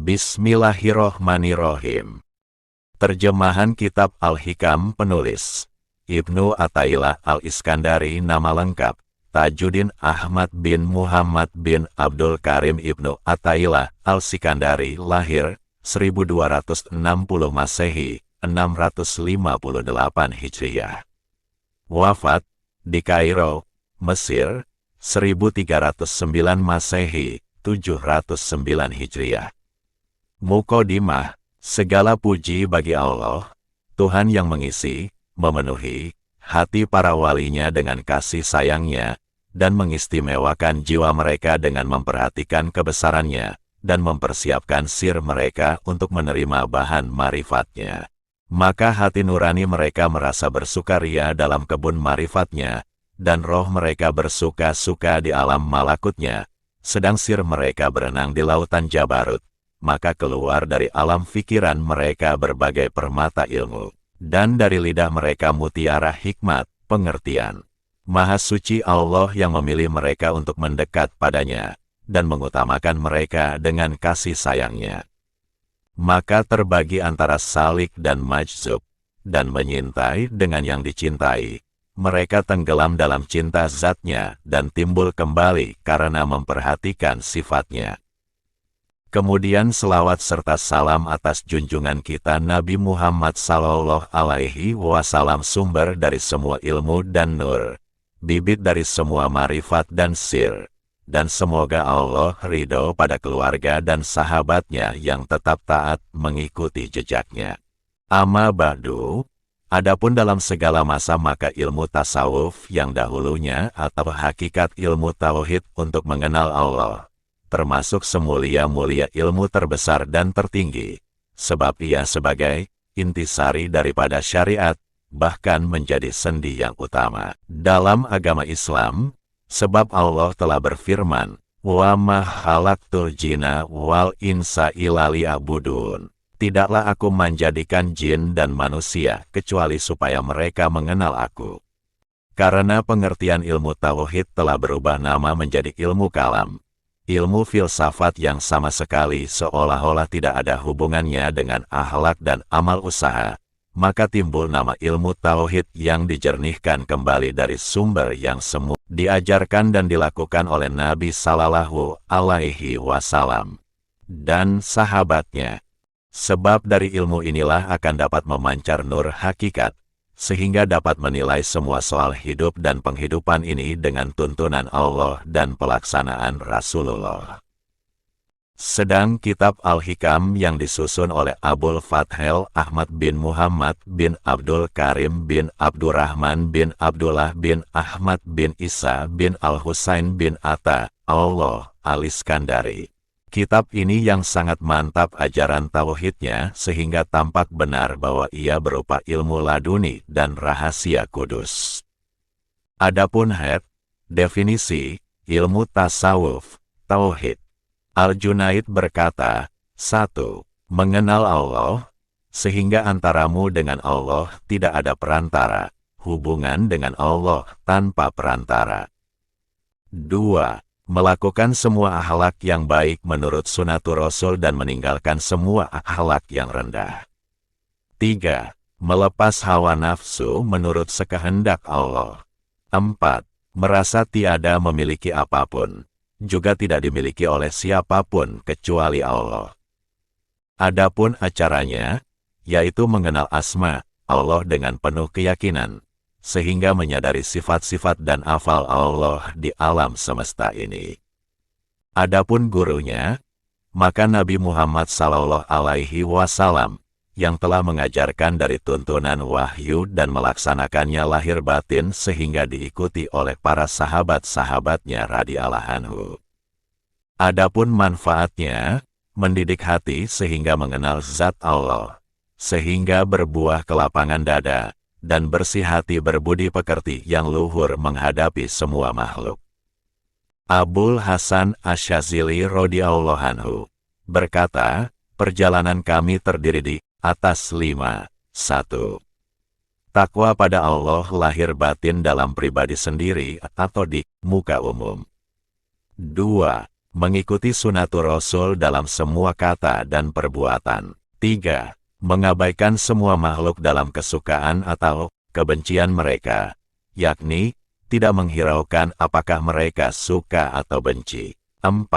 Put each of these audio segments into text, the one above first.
Bismillahirrohmanirrohim. Terjemahan Kitab Al-Hikam penulis Ibnu Athaillah Al-Iskandari. Nama lengkap Tajuddin Ahmad bin Muhammad bin Abdul Karim Ibnu Athaillah Al-Sikandari. Lahir 1260 Masehi, 658 Hijriah. Wafat di Kairo, Mesir, 1309 Masehi, 709 Hijriah. Muqaddimah. Segala puji bagi Allah, Tuhan yang mengisi, memenuhi hati para walinya dengan kasih sayangnya, dan mengistimewakan jiwa mereka dengan memperhatikan kebesarannya, dan mempersiapkan sir mereka untuk menerima bahan marifatnya. Maka hati nurani mereka merasa bersukaria dalam kebun marifatnya, dan roh mereka bersuka-suka di alam malakutnya, sedang sir mereka berenang di lautan Jabarut. Maka keluar dari alam fikiran mereka berbagai permata ilmu, dan dari lidah mereka mutiara hikmat, pengertian. Maha suci Allah yang memilih mereka untuk mendekat padanya, dan mengutamakan mereka dengan kasih sayangnya. Maka terbagi antara salik dan majzub, dan menyintai dengan yang dicintai. Mereka tenggelam dalam cinta zatnya, dan timbul kembali karena memperhatikan sifatnya. Kemudian selawat serta salam atas junjungan kita Nabi Muhammad Sallallahu Alaihi Wasallam, sumber dari semua ilmu dan nur, bibit dari semua marifat dan sir, dan semoga Allah ridho pada keluarga dan sahabatnya yang tetap taat mengikuti jejaknya. Amma ba'du, adapun dalam segala masa maka ilmu tasawuf yang dahulunya atau hakikat ilmu tauhid untuk mengenal Allah, termasuk semulia-mulia ilmu terbesar dan tertinggi, sebab ia sebagai intisari daripada syariat, bahkan menjadi sendi yang utama dalam agama Islam, sebab Allah telah berfirman, "Wa ma khalaqtul jinna wal insa illa liya'budun." Tidaklah aku menjadikan jin dan manusia kecuali supaya mereka mengenal aku. Karena pengertian ilmu tauhid telah berubah nama menjadi ilmu kalam, ilmu filsafat yang sama sekali seolah-olah tidak ada hubungannya dengan akhlak dan amal usaha, maka timbul nama ilmu tauhid yang dijernihkan kembali dari sumber yang semu, diajarkan dan dilakukan oleh Nabi Sallallahu Alaihi Wasallam dan sahabatnya. Sebab dari ilmu inilah akan dapat memancar nur hakikat, sehingga dapat menilai semua soal hidup dan penghidupan ini dengan tuntunan Allah dan pelaksanaan Rasulullah. Sedang kitab Al-Hikam yang disusun oleh Abul Fathel Ahmad bin Muhammad bin Abdul Karim bin Abdurrahman bin Abdullah bin Ahmad bin Isa bin Al-Husain bin Atta Allah Al-Iskandari. Kitab ini yang sangat mantap ajaran tauhidnya sehingga tampak benar bahwa ia berupa ilmu laduni dan rahasia kudus. Adapun definisi ilmu tasawuf, tauhid. Al-Junaid berkata, 1. Mengenal Allah, sehingga antaramu dengan Allah tidak ada perantara, hubungan dengan Allah tanpa perantara. 2. Melakukan semua akhlak yang baik menurut sunatul Rasul dan meninggalkan semua akhlak yang rendah. 3. Melepas hawa nafsu menurut sekehendak Allah. 4. Merasa tiada memiliki apapun, juga tidak dimiliki oleh siapapun kecuali Allah. Adapun acaranya, yaitu mengenal asma Allah dengan penuh keyakinan, sehingga menyadari sifat-sifat dan afal Allah di alam semesta ini. Adapun gurunya, maka Nabi Muhammad Sallallahu Alaihi Wasallam, yang telah mengajarkan dari tuntunan wahyu dan melaksanakannya lahir batin sehingga diikuti oleh para sahabat-sahabatnya radhiyallahu anhu. Adapun manfaatnya, mendidik hati sehingga mengenal zat Allah, sehingga berbuah kelapangan dada, dan bersih hati berbudi pekerti yang luhur menghadapi semua makhluk. Abul Hasan Asyazili radhiyallahu anhu berkata, perjalanan kami terdiri di atas 5. 1. Takwa pada Allah lahir batin dalam pribadi sendiri atau di muka umum. 2. Mengikuti sunatur Rasul dalam semua kata dan perbuatan. 3. Mengabaikan semua makhluk dalam kesukaan atau kebencian mereka, yakni tidak menghiraukan apakah mereka suka atau benci. 4.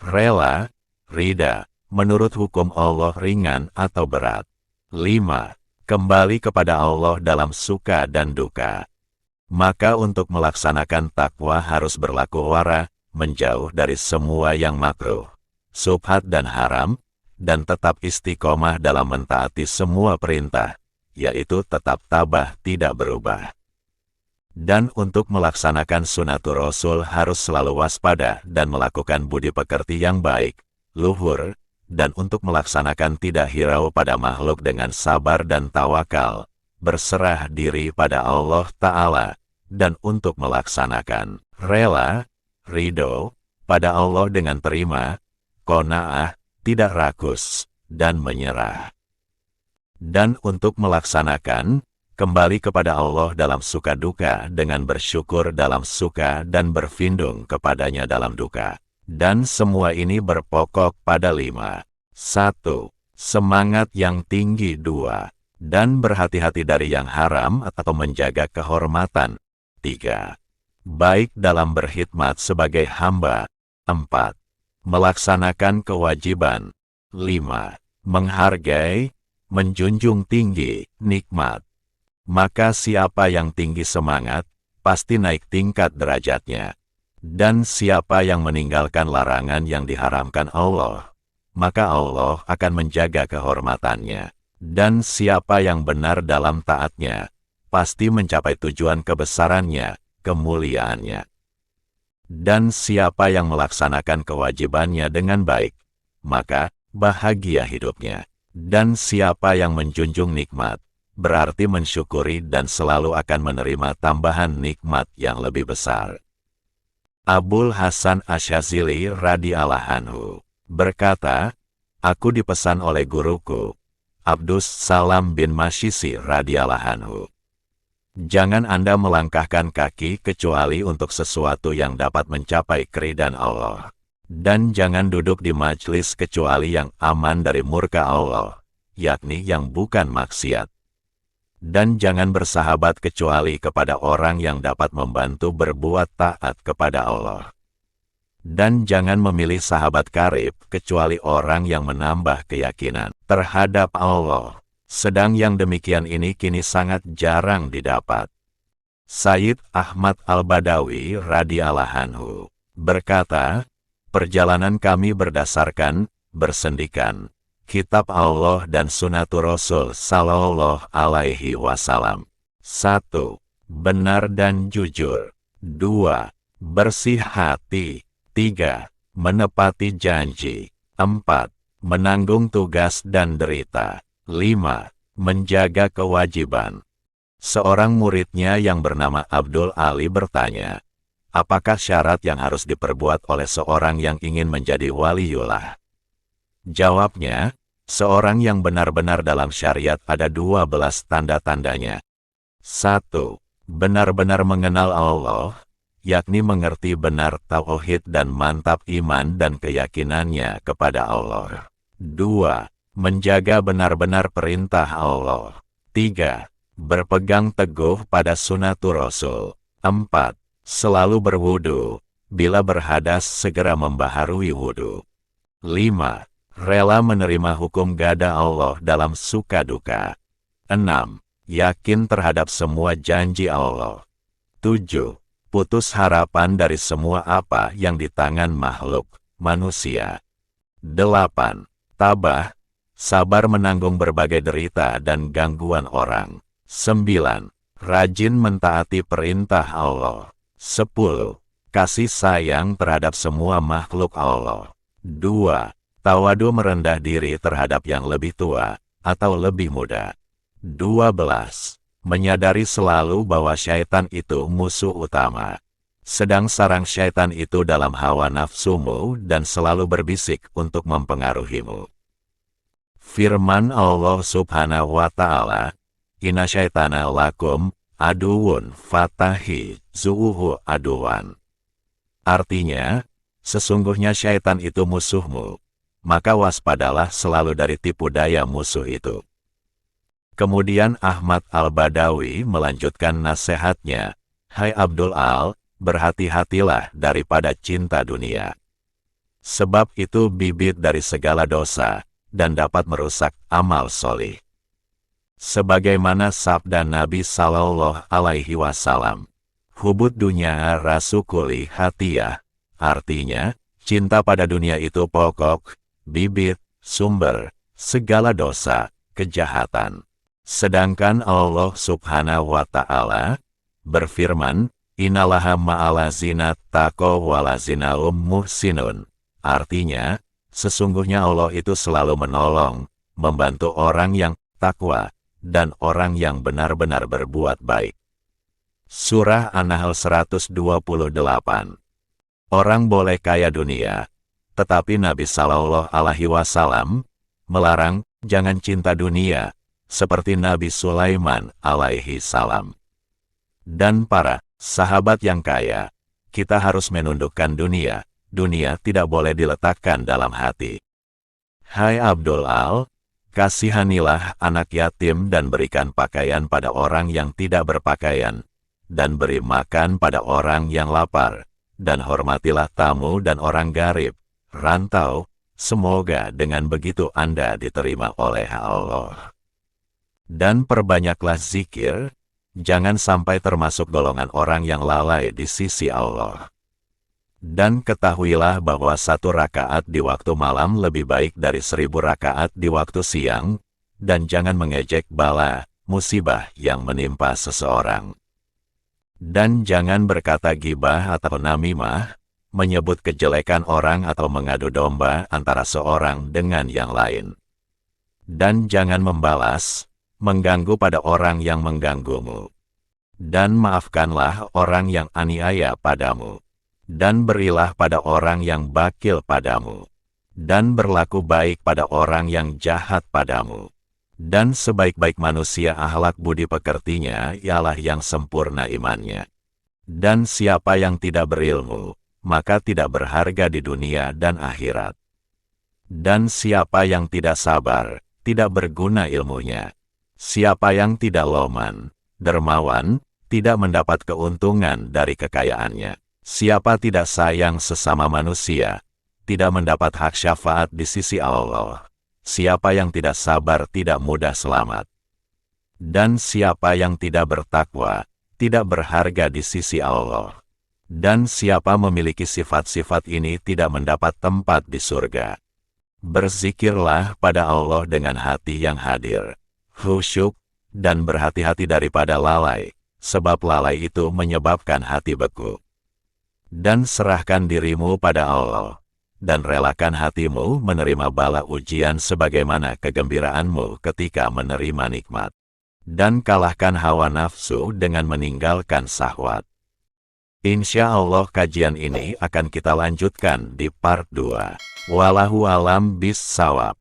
Rela, ridha, menurut hukum Allah ringan atau berat. 5. Kembali kepada Allah dalam suka dan duka. Maka untuk melaksanakan takwa harus berlaku wara, menjauh dari semua yang makruh, subhat dan haram, dan tetap istiqomah dalam mentaati semua perintah, yaitu tetap tabah tidak berubah. Dan untuk melaksanakan sunatur Rasul harus selalu waspada dan melakukan budi pekerti yang baik, luhur, dan untuk melaksanakan tidak hirau pada makhluk dengan sabar dan tawakal, berserah diri pada Allah Ta'ala, dan untuk melaksanakan rela, ridho, pada Allah dengan terima, qanaah, tidak rakus, dan menyerah. Dan untuk melaksanakan, kembali kepada Allah dalam suka duka dengan bersyukur dalam suka dan berfindung kepadanya dalam duka. Dan semua ini berpokok pada 5. 1. Semangat yang tinggi. 2. Dan berhati-hati dari yang haram atau menjaga kehormatan. 3. Baik dalam berkhidmat sebagai hamba. 4. Melaksanakan kewajiban. 5. Menghargai, menjunjung tinggi, nikmat. Maka siapa yang tinggi semangat, pasti naik tingkat derajatnya. Dan siapa yang meninggalkan larangan yang diharamkan Allah, maka Allah akan menjaga kehormatannya. Dan siapa yang benar dalam taatnya, pasti mencapai tujuan kebesarannya, kemuliaannya. Dan siapa yang melaksanakan kewajibannya dengan baik, maka bahagia hidupnya. Dan siapa yang menjunjung nikmat, berarti mensyukuri dan selalu akan menerima tambahan nikmat yang lebih besar. Abul Hasan Asyazili radhiyallahu anhu berkata, aku dipesan oleh guruku, Abdus Salam bin Masyisi radhiyallahu anhu. Jangan Anda melangkahkan kaki kecuali untuk sesuatu yang dapat mencapai keridhaan Allah. Dan jangan duduk di majlis kecuali yang aman dari murka Allah, yakni yang bukan maksiat. Dan jangan bersahabat kecuali kepada orang yang dapat membantu berbuat taat kepada Allah. Dan jangan memilih sahabat karib kecuali orang yang menambah keyakinan terhadap Allah. Sedang yang demikian ini kini sangat jarang didapat. Sayyid Ahmad Al-Badawi radhiyallahu anhu berkata, perjalanan kami berdasarkan, bersendikan, Kitab Allah dan Sunatur Rasul Sallallahu Alaihi Wasallam. 1. Benar dan jujur. 2. Bersih hati. 3. Menepati janji. 4. Menanggung tugas dan derita. 5. Menjaga kewajiban. Seorang muridnya yang bernama Abdul Ali bertanya, apakah syarat yang harus diperbuat oleh seorang yang ingin menjadi waliullah? Jawabnya, seorang yang benar-benar dalam syariat ada 12 tanda-tandanya. 1. Benar-benar mengenal Allah, yakni mengerti benar tauhid dan mantap iman dan keyakinannya kepada Allah. 2. Menjaga benar-benar perintah Allah. 3. Berpegang teguh pada sunatur Rasul. 4. Selalu berwudu, bila berhadas segera membaharui wudu. 5. Rela menerima hukum gada Allah dalam suka duka. 6. Yakin terhadap semua janji Allah. 7. Putus harapan dari semua apa yang di tangan makhluk, manusia. 8. Tabah, sabar menanggung berbagai derita dan gangguan orang. 9. Rajin mentaati perintah Allah. 10. Kasih sayang terhadap semua makhluk Allah. 2. Tawadu merendah diri terhadap yang lebih tua atau lebih muda. 12. Menyadari selalu bahwa syaitan itu musuh utama. Sedang sarang syaitan itu dalam hawa nafsumu dan selalu berbisik untuk mempengaruhimu. Firman Allah Subhanahu wa Ta'ala, Inna syaitana lakum aduwun fatahi zuhu aduwan. Artinya, Sesungguhnya syaitan itu musuhmu, maka waspadalah selalu dari tipu daya musuh itu. Kemudian Ahmad Al-Badawi melanjutkan nasihatnya, "Hai Abdul Al, berhati-hatilah daripada cinta dunia. Sebab itu bibit dari segala dosa, dan dapat merusak amal solih." Sebagaimana sabda Nabi Sallallahu Alaihi Wasallam, "Hubud dunya rasukuli hatiyah," artinya, cinta pada dunia itu pokok, bibit, sumber, segala dosa, kejahatan. Sedangkan Allah Subhanahu wa Ta'ala berfirman, "Innallaha ma'alazina taqaw walazina muhsinun." Artinya, sesungguhnya Allah itu selalu menolong, membantu orang yang takwa, dan orang yang benar-benar berbuat baik. Surah An-Nahl 128. Orang boleh kaya dunia, tetapi Nabi Sallallahu Alaihi Wasallam melarang jangan cinta dunia, seperti Nabi Sulaiman alaihi salam. Dan para sahabat yang kaya, kita harus menundukkan dunia. Dunia tidak boleh diletakkan dalam hati. Hai Abdul Al, kasihanilah anak yatim dan berikan pakaian pada orang yang tidak berpakaian, dan beri makan pada orang yang lapar, dan hormatilah tamu dan orang garib, rantau, semoga dengan begitu Anda diterima oleh Allah. Dan perbanyaklah zikir, jangan sampai termasuk golongan orang yang lalai di sisi Allah. Dan ketahuilah bahwa 1 rakaat di waktu malam lebih baik dari 1000 rakaat di waktu siang, dan jangan mengejek bala, musibah yang menimpa seseorang. Dan jangan berkata gibah atau namimah, menyebut kejelekan orang atau mengadu domba antara seorang dengan yang lain. Dan jangan membalas, mengganggu pada orang yang mengganggumu. Dan maafkanlah orang yang aniaya padamu. Dan berilah pada orang yang bakil padamu. Dan berlaku baik pada orang yang jahat padamu. Dan sebaik-baik manusia akhlak budi pekertinya ialah yang sempurna imannya. Dan siapa yang tidak berilmu, maka tidak berharga di dunia dan akhirat. Dan siapa yang tidak sabar, tidak berguna ilmunya. Siapa yang tidak loman, dermawan, tidak mendapat keuntungan dari kekayaannya. Siapa tidak sayang sesama manusia, tidak mendapat hak syafaat di sisi Allah. Siapa yang tidak sabar tidak mudah selamat. Dan siapa yang tidak bertakwa, tidak berharga di sisi Allah. Dan siapa memiliki sifat-sifat ini tidak mendapat tempat di surga. Berzikirlah pada Allah dengan hati yang hadir, khusyuk, dan berhati-hati daripada lalai, sebab lalai itu menyebabkan hati beku. Dan serahkan dirimu pada Allah, dan relakan hatimu menerima bala ujian sebagaimana kegembiraanmu ketika menerima nikmat. Dan kalahkan hawa nafsu dengan meninggalkan syahwat. Insya Allah kajian ini akan kita lanjutkan di part 2. Wallahu alam bis shawab.